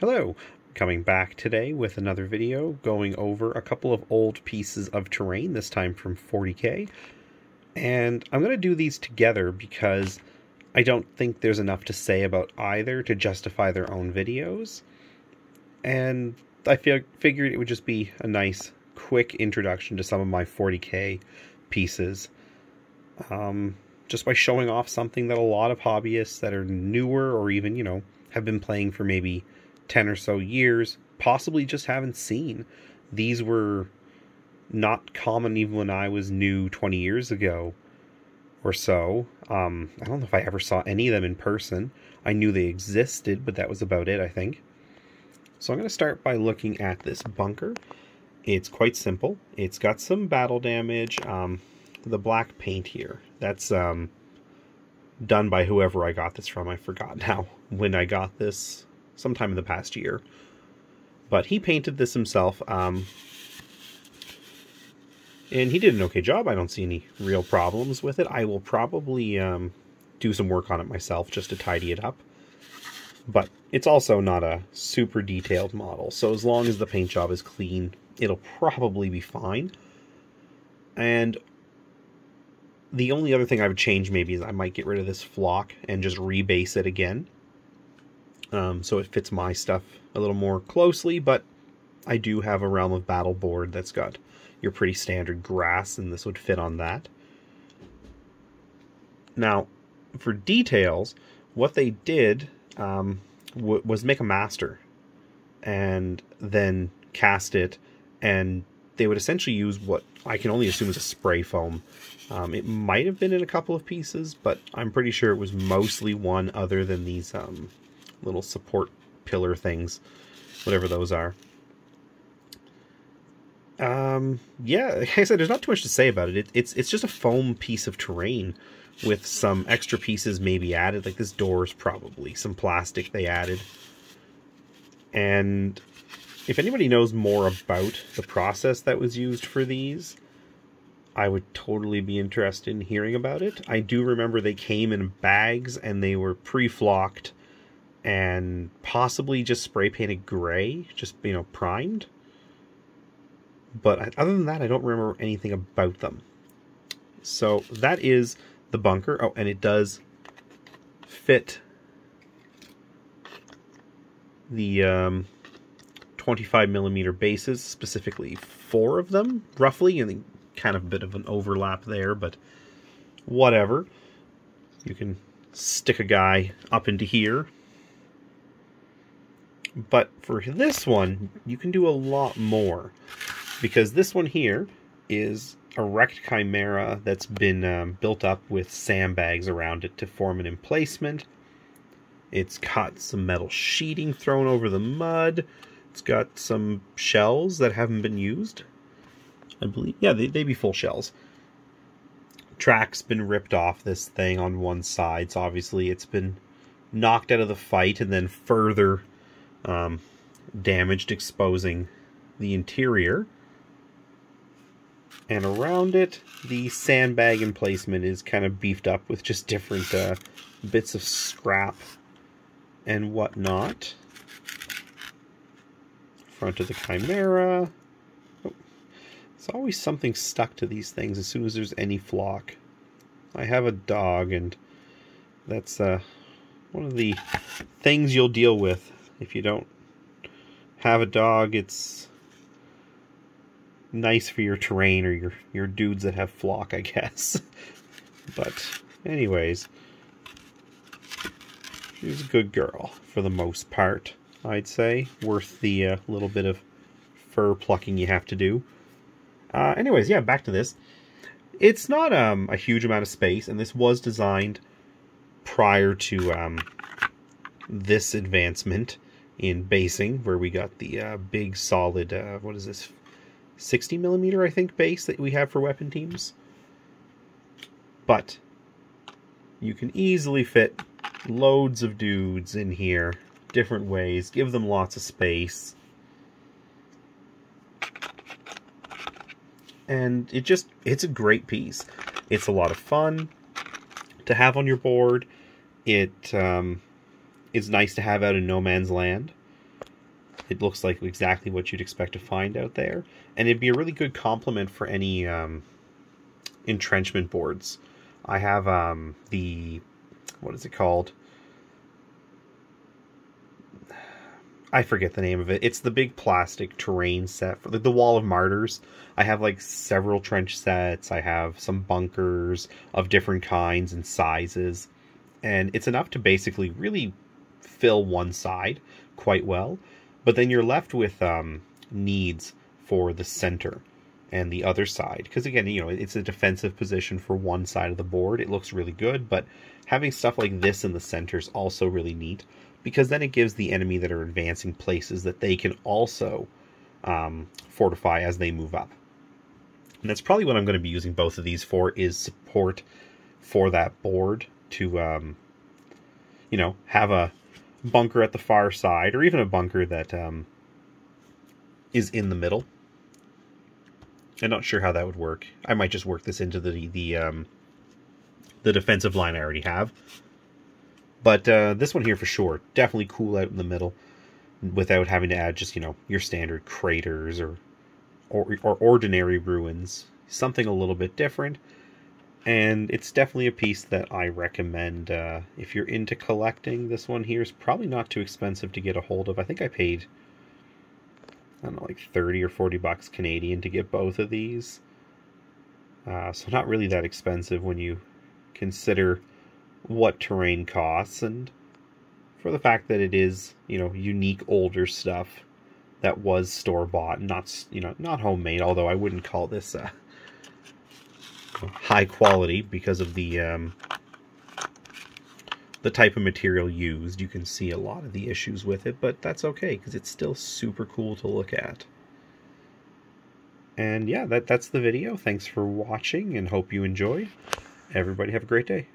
Hello, coming back today with another video going over a couple of old pieces of terrain, this time from 40K. And I'm going to do these together because I don't think there's enough to say about either to justify their own videos. And I figured it would just be a nice, quick introduction to some of my 40K pieces. Just by showing off something that a lot of hobbyists that are newer or even, have been playing for maybe 10 or so years, possibly just haven't seen. These were not common even when I was new 20 years ago or so. I don't know if I ever saw any of them in person. I knew they existed, but that was about it, I think. So I'm going to start by looking at this bunker. It's quite simple. It's got some battle damage. The black paint here, that's done by whoever I got this from. I forgot now when I got this, sometime in the past year. But he painted this himself, and he did an okay job. I don't see any real problems with it. I will probably do some work on it myself just to tidy it up. But it's also not a super detailed model, so as long as the paint job is clean, it'll probably be fine. And the only other thing I would change maybe is I might get rid of this flock and just rebase it again. So it fits my stuff a little more closely, but I do have a Realm of Battle board that's got your pretty standard grass, and this would fit on that. Now, for details, what they did was make a master and then cast it, and they would essentially use what I can only assume is a spray foam. It might have been in a couple of pieces, but I'm pretty sure it was mostly one, other than these little support pillar things, whatever those are. Yeah, like I said, there's not too much to say about it. It's just a foam piece of terrain with some extra pieces maybe added, like this door is probably some plastic they added. And if anybody knows more about the process that was used for these, I would totally be interested in hearing about it. I do remember they came in bags and they were pre-flocked and possibly just spray painted gray, just, primed. But other than that, I don't remember anything about them. So that is the bunker. Oh, and it does fit the 25mm bases, specifically 4 of them, roughly, and kind of a bit of an overlap there, but whatever. You can stick a guy up into here. But for this one, you can do a lot more, because this one here is a wrecked Chimera that's been built up with sandbags around it to form an emplacement. It's got some metal sheeting thrown over the mud. It's got some shells that haven't been used, I believe. Yeah, they'd be full shells. Track's been ripped off this thing on one side, so obviously it's been knocked out of the fight and then further damaged, exposing the interior. And around it, the sandbag emplacement is kind of beefed up with just different bits of scrap and whatnot. Front of the Chimera. Oh, there's always something stuck to these things as soon as there's any flock. I have a dog, and that's one of the things you'll deal with if you don't have a dog. It's nice for your terrain or your dudes that have flock, I guess. But anyways, she's a good girl for the most part, I'd say. Worth the little bit of fur plucking you have to do. Anyways, yeah, back to this. It's not a huge amount of space, and this was designed prior to this advancement in basing, where we got the big solid, what is this, 60mm, I think, base that we have for weapon teams. But you can easily fit loads of dudes in here, different ways, give them lots of space. And it's a great piece. It's a lot of fun to have on your board. It is nice to have out in no man's land. It looks like exactly what you'd expect to find out there. And it'd be a really good complement for any entrenchment boards. I have what is it called? I forget the name of it. It's the big plastic terrain set for the Wall of Martyrs. I have like several trench sets. I have some bunkers of different kinds and sizes. And it's enough to basically really fill one side quite well. But then you're left with needs for the center and the other side. Because again, you know, it's a defensive position for one side of the board. It looks really good, but having stuff like this in the center is also really neat. Because then it gives the enemy that are advancing places that they can also fortify as they move up. And that's probably what I'm going to be using both of these for, is support for that board to, you know, have a bunker at the far side, or even a bunker that is in the middle. I'm not sure how that would work. I might just work this into the defensive line I already have. But this one here for sure, definitely cool out in the middle without having to add just, you know, your standard craters or ordinary ruins. Something a little bit different. And it's definitely a piece that I recommend if you're into collecting. This one here is probably not too expensive to get a hold of. I think I paid, I don't know, like 30 or 40 bucks Canadian to get both of these. So not really that expensive when you consider what terrain costs, and for the fact that it is, you know, unique older stuff that was store-bought, not, you know, not homemade, although I wouldn't call this high quality because of the type of material used. You can see a lot of the issues with it, but that's okay because it's still super cool to look at. And yeah, that's the video. Thanks for watching and hope you enjoyed. Everybody have a great day.